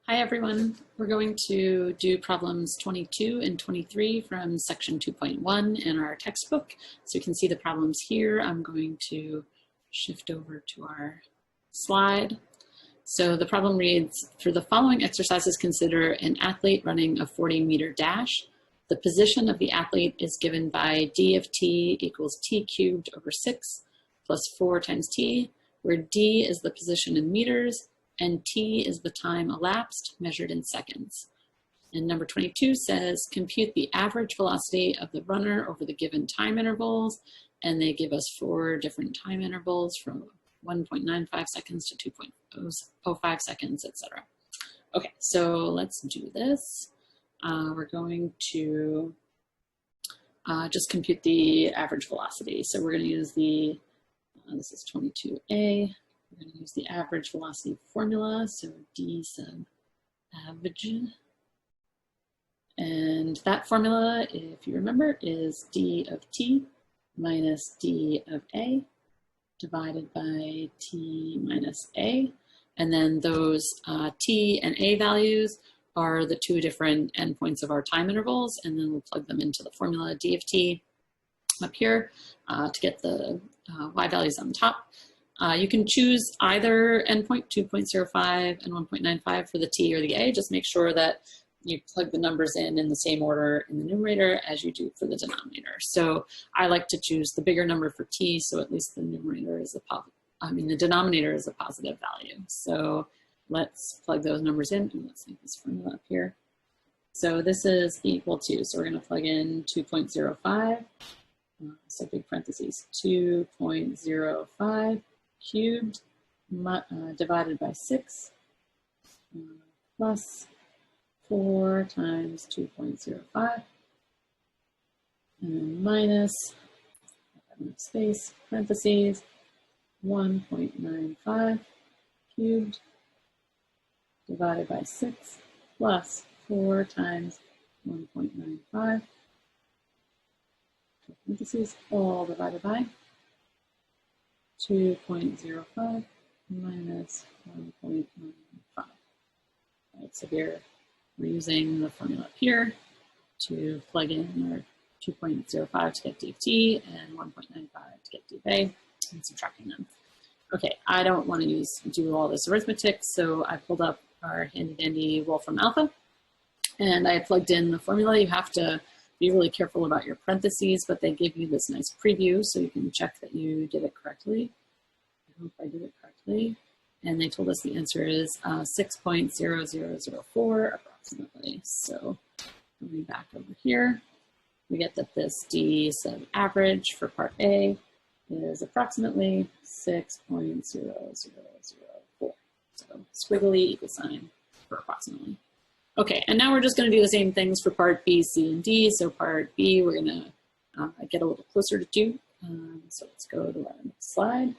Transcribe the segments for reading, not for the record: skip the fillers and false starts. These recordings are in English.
Hi everyone, we're going to do problems 22 and 23 from section 2.1 in our textbook. So you can see the problems here. I'm going to shift over to our slide. So the problem reads, for the following exercises, consider an athlete running a 40-meter dash. The position of the athlete is given by d of t equals t cubed over 6 plus 4 times t, where d is the position in meters and t is the time elapsed measured in seconds. And number 22 says, compute the average velocity of the runner over the given time intervals. And they give us 4 different time intervals from 1.95 seconds to 2.05 seconds, etc. Okay, so let's do this. We're going to just compute the average velocity. So we're going to use the, this is 22a. We're going to use the average velocity formula, so d sub average. And that formula, if you remember, is d of t minus d of a divided by t minus a. And then those t and a values are the 2 different endpoints of our time intervals, and then we'll plug them into the formula d of t up here to get the y values on the top. You can choose either endpoint, 2.05 and 1.95 for the t or the a. Just make sure that you plug the numbers in the same order in the numerator as you do for the denominator. So I like to choose the bigger number for t, so at least the numerator is the denominator is a positive value. So let's plug those numbers in, and let's make this formula up here. So this is equal to, so we're going to plug in 2.05, so big parentheses, 2.05 cubed divided by 6 plus 4 times 2.05 and then minus space parentheses 1.95 cubed divided by 6 plus 4 times 1.95 parentheses all divided by 2.05 minus 1.95. Right, so here we're using the formula up here to plug in our 2.05 to get d of t and 1.95 to get d of a and subtracting them. Okay, I don't want to do all this arithmetic, so I pulled up our handy dandy Wolfram Alpha and I plugged in the formula. You have to be really careful about your parentheses, but they give you this nice preview so you can check that you did it correctly. I hope I did it correctly. And they told us the answer is 6.0004 approximately. So coming back over here, we get that this d sub average for part A is approximately 6.0004. So squiggly equal sign for approximately. Okay, and now we're just going to do the same things for part B, C, and D. So part B, we're going to get a little closer to 2. So let's go to our next slide.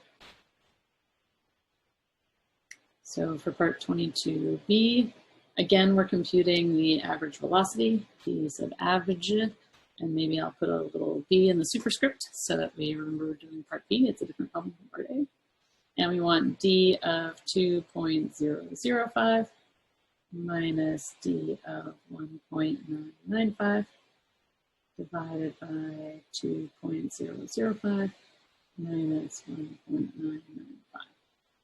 So for part 22B, again, we're computing the average velocity, d sub average, and maybe I'll put a little b in the superscript so that we remember doing part B. It's a different problem from part A. And we want d of 2.005 minus d of 1.995 divided by 2.005 minus 1.995.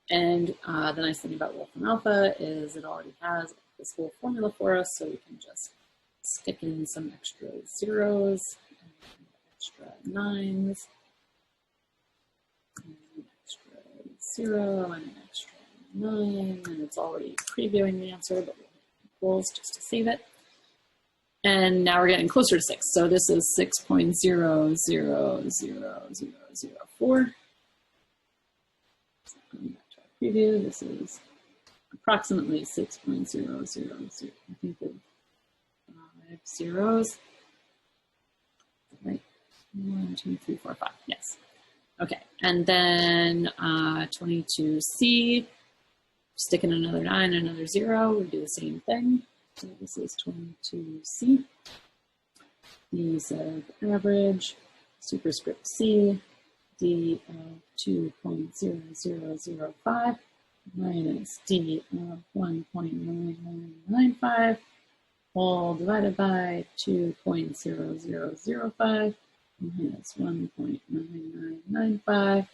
And the nice thing about Wolfram Alpha is it already has this whole formula for us, so we can just stick in some extra zeros, and extra 9s, and an extra 0, and an extra 9, and it's already previewing the answer, but we'll hit equals just to save it. And now we're getting closer to 6. So this is 6.00004. So going back to our preview, this is approximately 6.000. I think of 5 zeros. Right? 1, 2, 3, 4, 5. Yes. Okay. And then 22C. Stick in another 9, another 0, we do the same thing. So this is 22C. D sub average, superscript C, D of 2.0005 minus d of 1.9995 all divided by 2.0005 minus 1.9995.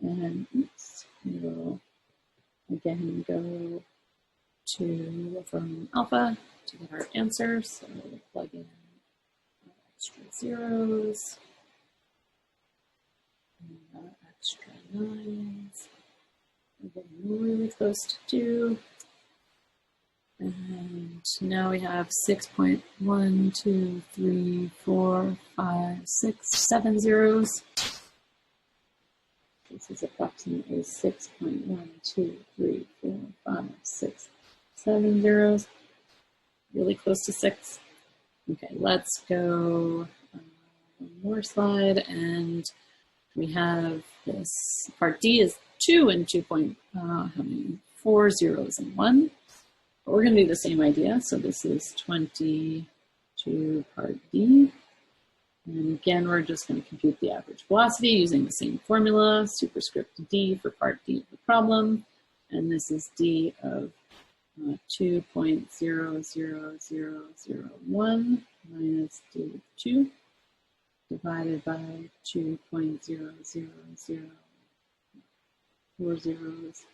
And oops, we'll again go to from alpha to get our answer. So we'll plug in extra zeros, and extra nines. We're getting really close to 2. And now we have 6.1, 2, 3, 4, 5, 6, 7 zeros. This is approximately 6.1, 2, 3, 4, 5, 6, 7 zeros. Really close to 6. Okay, let's go one more slide, and we have this part D is 2 and 2 how many? 4 zeros and 1. But we're going to do the same idea. So this is 22 part D. And again, we're just going to compute the average velocity using the same formula, superscript D for part D of the problem. And this is D of 2.00001 minus D of 2 divided by 2.000, 4 zeros,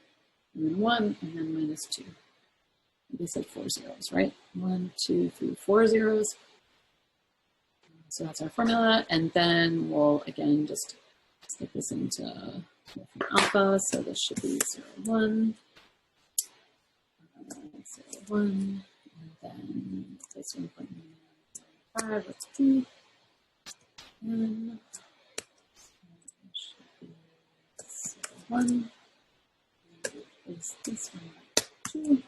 and then 1, and then minus 2. We said 4 zeros, right? 1, 2, 3, 4 zeros. So that's our formula. And then we'll, again, just stick this into alpha. So this should be 0, 1, 0, 1, and then place 1.995, that's 2. And it should be 0, 1, and place this one at 2.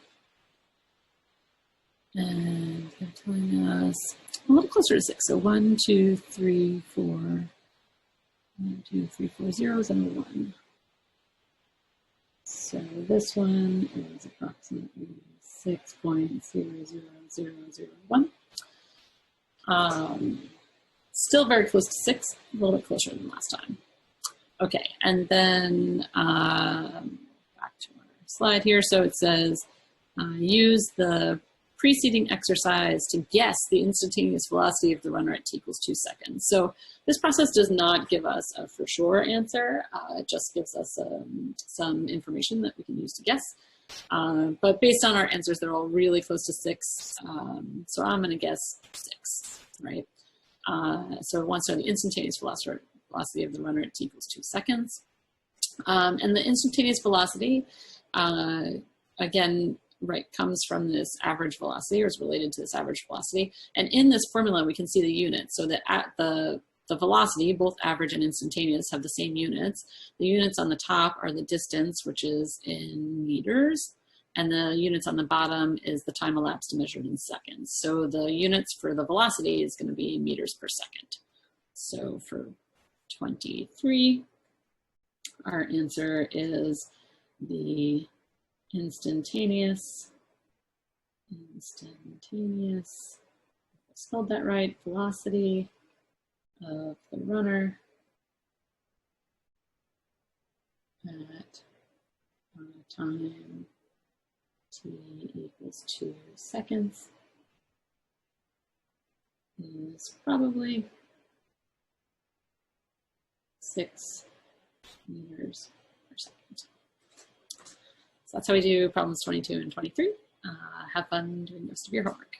And they're telling us a little closer to 6. So 1, 2, 3, 4, 1, 2, 3, 4 zeros and a 1. So this one is approximately 6.00001. Still very close to 6, a little bit closer than last time. Okay, and then back to our slide here. So it says use the preceding exercise to guess the instantaneous velocity of the runner at t equals 2 seconds. So this process does not give us a for sure answer. It just gives us some information that we can use to guess. But based on our answers, they're all really close to 6. So I'm going to guess 6, right? So it wants to know the instantaneous velocity of the runner at t equals 2 seconds. And the instantaneous velocity, again, right, comes from this average velocity, or is related to this average velocity. And in this formula, we can see the units. So that at the velocity, both average and instantaneous, have the same units. The units on the top are the distance, which is in meters. And the units on the bottom is the time elapsed measured in seconds. So the units for the velocity is going to be meters per second. So for 23, our answer is the instantaneous, I spelled that right, velocity of the runner at time t equals 2 seconds is probably 6 meters per second. So that's how we do problems 22 and 23. Have fun doing the rest of your homework.